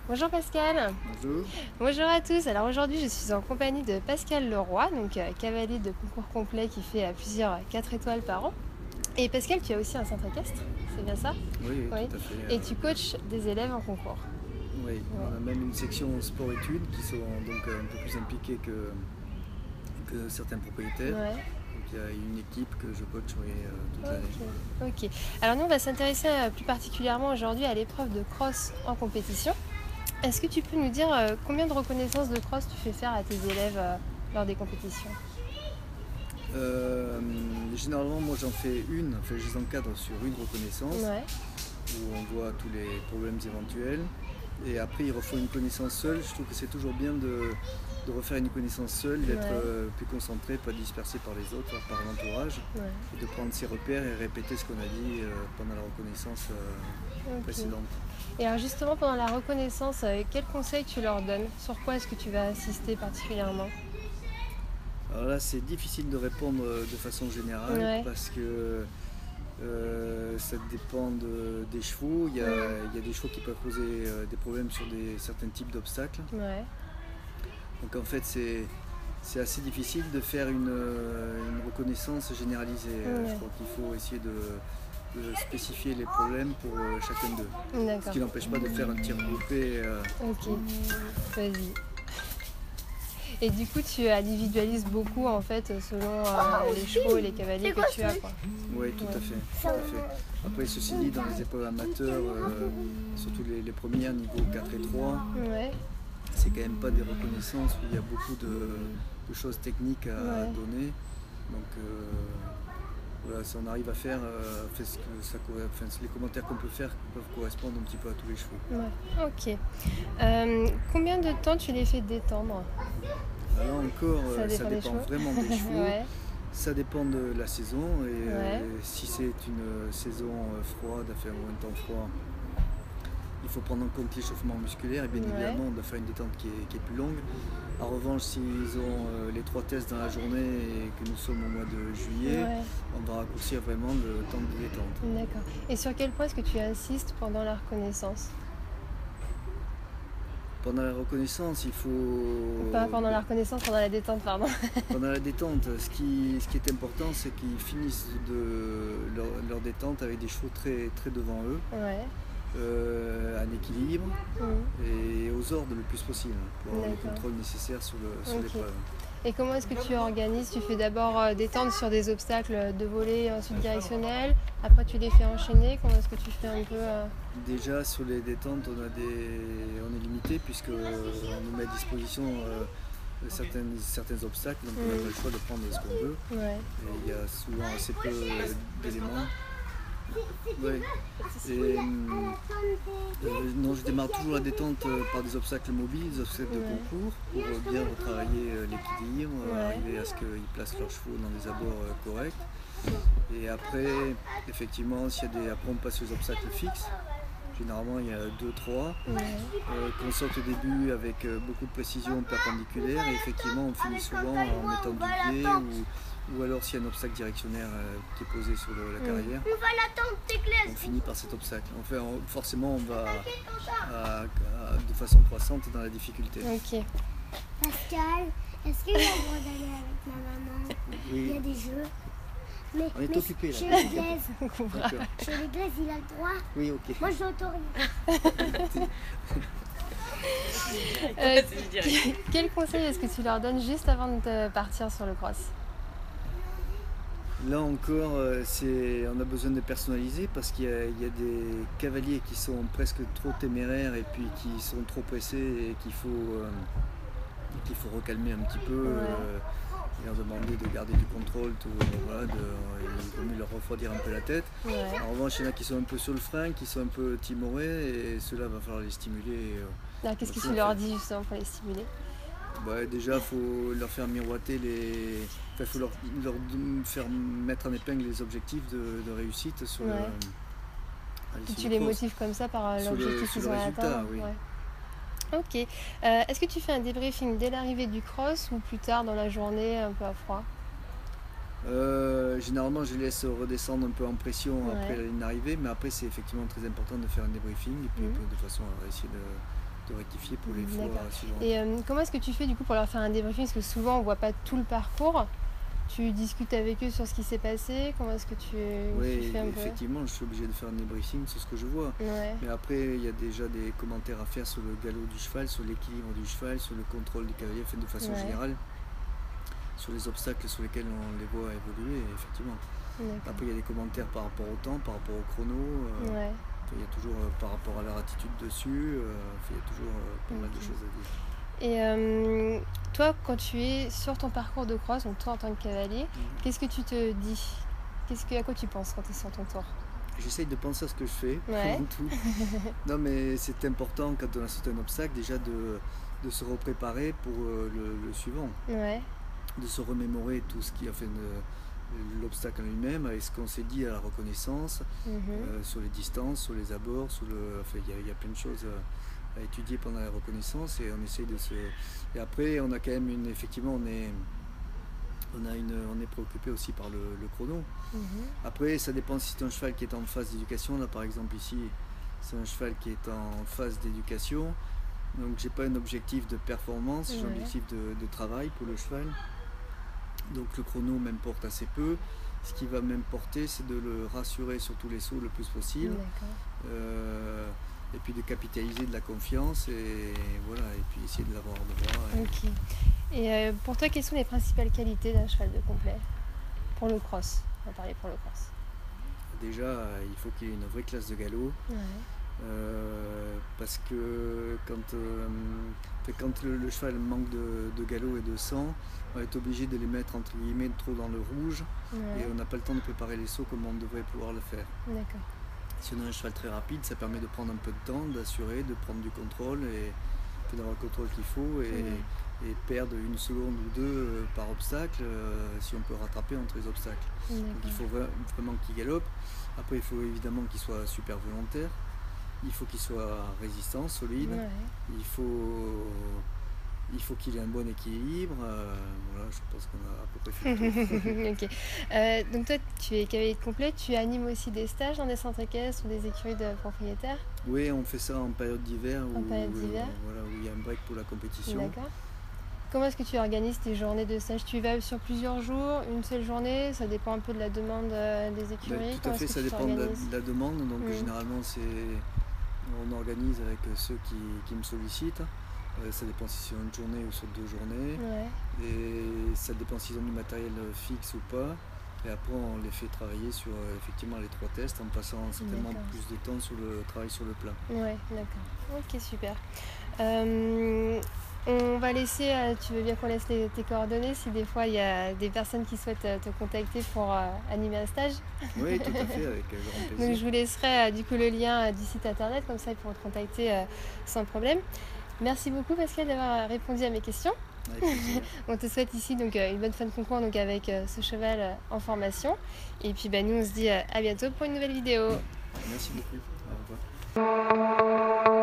Bonjour Pascal. Bonjour. Bonjour à tous. Alors aujourd'hui je suis en compagnie de Pascal Leroy, donc cavalier de concours complet qui fait plusieurs 4 étoiles par an. Et Pascal, tu as aussi un centre équestre, c'est bien ça? Oui, Oui. tout à fait. Et tu coaches des élèves en concours. Oui, Ouais. on a même une section sport-études qui sont donc un peu plus impliquées que certains propriétaires. Ouais. Donc il y a une équipe que je coach toute l'année. Ok. Alors nous on va s'intéresser plus particulièrement aujourd'hui à l'épreuve de cross en compétition. Est-ce que tu peux nous dire combien de reconnaissances de cross tu fais faire à tes élèves lors des compétitions? Généralement, moi j'en fais une, enfin je les encadre sur une reconnaissance Ouais. où on voit tous les problèmes éventuels. Et après, ils refont une connaissance seule. Je trouve que c'est toujours bien de refaire une connaissance seule, d'être Ouais. plus concentré, pas dispersé par les autres, par l'entourage, Ouais. et de prendre ses repères et répéter ce qu'on a dit pendant la reconnaissance Ok. précédente. Et alors justement pendant la reconnaissance, quels conseils tu leur donnes? Sur quoi est-ce que tu vas insister particulièrement? Alors là, c'est difficile de répondre de façon générale Ouais. parce que ça dépend des chevaux. Il y a des chevaux qui peuvent poser des problèmes sur certains types d'obstacles. Ouais. Donc en fait, c'est assez difficile de faire une reconnaissance généralisée. Je Ouais. crois qu'il faut essayer de spécifier les problèmes pour chacun d'eux. Ce D'accord. qui n'empêche pas de faire un tir groupé. Ok. Vas-y. Et du coup, tu individualises beaucoup en fait selon les chevaux et les cavaliers que tu as, quoi. Oui, tout à fait, tout à fait. Après, ceci dit, dans les épreuves amateurs, surtout les premières, niveau 4 et 3, Ouais. c'est quand même pas des reconnaissances où il y a beaucoup de choses techniques à Ouais. donner. Donc voilà, si on arrive à faire, les commentaires qu'on peut faire peuvent correspondre un petit peu à tous les chevaux. Ouais. Ok. Combien de temps tu les fais détendre? Là encore, Ça ça dépend des dépend chevaux. vraiment des chevaux. Ouais. Ça dépend de la saison et Ouais. si c'est une saison froide, enfin un temps froid, il faut prendre en compte l'échauffement musculaire et bien Ouais. évidemment on doit faire une détente qui est plus longue. En revanche, s'ils ont les 3 tests dans la journée et que nous sommes au mois de juillet, Ouais. on va raccourcir vraiment le temps de détente. D'accord. Et sur quel point est-ce que tu insistes pendant la reconnaissance? Pendant la reconnaissance, il faut... Pas pendant la reconnaissance, pendant la détente, pardon. Pendant la détente, ce qui est important, c'est qu'ils finissent leur détente avec des chevaux très, très devant eux, Ouais. en équilibre et aux ordres le plus possible pour avoir le D'accord. contrôle nécessaire sur Ok. l'épreuve. Et comment est-ce que tu organises? Tu fais d'abord détendre sur des obstacles de volée, ensuite directionnel, après tu les fais enchaîner, comment est-ce que tu fais un peu Déjà sur les détentes, on est limité puisque on nous met à disposition certains obstacles, donc on n'a pas le choix de prendre ce qu'on veut. Ouais. Et il y a souvent assez peu d'éléments. Ouais. Et, non, je démarre toujours la détente par des obstacles mobiles, des obstacles de concours, pour bien retravailler l'équilibre, arriver à ce qu'ils placent leurs chevaux dans des abords corrects. Et après, effectivement, après on passe aux obstacles fixes. Généralement, il y a 2-3 qu'on saute au début avec beaucoup de précision perpendiculaire et effectivement, on finit souvent en mettant du pied ou alors s'il y a un obstacle directionnaire qui est posé sur la carrière, on finit par cet obstacle. Enfin, forcément, on va de façon croissante dans la difficulté. Ok. Pascal, est-ce qu'il y a le droit d'aller avec ma maman? Il y a Oui, des jeux. on est occupé là. Chez les Glaises, D'accord. chez les Glaises, il a le droit. Oui, ok. Moi, je l'autorise. Quel conseil est-ce que tu leur donnes juste avant de partir sur le cross? Là encore, on a besoin de personnaliser parce qu'il y a des cavaliers qui sont presque trop téméraires et puis qui sont trop pressés et qu'il faut recalmer un petit peu et leur demander de garder du contrôle, il vaut mieux leur refroidir un peu la tête. Ouais. En revanche, il y en a qui sont un peu sur le frein, qui sont un peu timorés et ceux-là, va falloir les stimuler. Alors, qu'est-ce que tu leur dis justement pour les stimuler? Déjà, il faut leur faire miroiter il faut leur faire mettre en épingle les objectifs de réussite sur Ouais. Tu les motives comme ça par Sur l'objectif sur qu'ils le ont à résultat, atteindre? oui. Ouais. Ok. Est-ce que tu fais un débriefing dès l'arrivée du cross ou plus tard dans la journée, un peu à froid? Généralement, je les laisse redescendre un peu en pression Ouais. après la ligne d'arrivée, mais après, c'est effectivement très important de faire un débriefing et puis de toute façon, on va essayer rectifier pour les fois D'accord. suivantes. Et comment est-ce que tu fais du coup pour leur faire un débriefing? Parce que souvent on voit pas tout le parcours. Tu discutes avec eux sur ce qui s'est passé. Comment est-ce que tu Oui, fais un peu? effectivement, je suis obligé de faire un débriefing sur ce que je vois. Ouais. Mais après, il y a déjà des commentaires à faire sur le galop du cheval, sur l'équilibre du cheval, sur le contrôle du cavalier, de façon Ouais. générale, sur les obstacles sur lesquels on les voit évoluer, effectivement. D'accord. Après, il y a des commentaires par rapport au temps, par rapport au chrono. Ouais. Il y a toujours par rapport à leur attitude dessus. Il y a toujours pas mal de Ok. choses à dire. Et toi, quand tu es sur ton parcours de cross, donc toi en tant que cavalier, qu'est-ce que tu te dis? À quoi tu penses quand tu es sur ton tour? J'essaye de penser à ce que je fais, Ouais. avant tout. Non, mais c'est important quand on a sauté un obstacle, déjà de se repréparer pour le suivant, Ouais. de se remémorer tout ce qui a fait l'obstacle en lui-même, avec ce qu'on s'est dit à la reconnaissance, Mhm. sur les distances, sur les abords, enfin, il y a plein de choses à étudier pendant la reconnaissance et on essaye de se. Et après, on a quand même effectivement, on est préoccupé aussi par le chrono. Mhm. Après, ça dépend si c'est un cheval qui est en phase d'éducation. Là, par exemple, ici, c'est un cheval qui est en phase d'éducation. Donc, j'ai pas un objectif de performance, j'ai un Ouais. objectif de travail pour le cheval. Donc, le chrono m'importe assez peu. Ce qui va m'importer, c'est de le rassurer sur tous les sauts le plus possible. D'accord. Et puis de capitaliser de la confiance et voilà, et puis essayer de l'avoir droit. Ok. Et pour toi, quelles sont les principales qualités d'un cheval de complet pour le cross? On va parler pour le cross. Déjà, il faut qu'il y ait une vraie classe de galop. Ouais. Parce que quand le cheval manque de galop et de sang, on est obligé de les mettre entre guillemets trop dans le rouge Ouais. et on n'a pas le temps de préparer les sauts comme on devrait pouvoir le faire. D'accord. Si on a un cheval très rapide, ça permet de prendre un peu de temps, d'assurer, de prendre du contrôle et d'avoir le contrôle qu'il faut et perdre une seconde ou deux par obstacle si on peut rattraper entre les obstacles. Donc il faut vraiment qu'il galope. Après, il faut évidemment qu'il soit super volontaire. Il faut qu'il soit résistant, solide. Ouais. Il faut qu'il ait un bon équilibre. Voilà, je pense qu'on a à peu près fait le tour. Ok. Donc toi, tu es cavalier de complet, tu animes aussi des stages dans des centres équestres ou des écuries de propriétaires? Oui, on fait ça en période d'hiver où période d'hiver. Voilà, où il y a un break pour la compétition. D'accord. Comment est-ce que tu organises tes journées de stage? Tu vas sur plusieurs jours, une seule journée? Ça dépend un peu de la demande des écuries? Tout à fait, ça dépend de la demande. Donc généralement, on organise avec ceux qui me sollicitent. Ça dépend si c'est une journée ou sur 2 journées. Ouais. Et ça dépend s'ils ont du matériel fixe ou pas. Et après, on les fait travailler sur effectivement les 3 tests en passant certainement plus de temps sur le travail sur le plat. Ouais, d'accord. Ok, super. On va laisser, tu veux bien qu'on laisse tes coordonnées si des fois il y a des personnes qui souhaitent te contacter pour animer un stage? Oui, tout à fait, avec grand plaisir. Donc je vous laisserai du coup le lien du site internet, comme ça ils pourront te contacter sans problème. Merci beaucoup Pascal d'avoir répondu à mes questions. Avec plaisir. On te souhaite ici donc une bonne fin de concours donc avec ce cheval en formation. Et puis nous on se dit à bientôt pour une nouvelle vidéo. Merci beaucoup. Au revoir.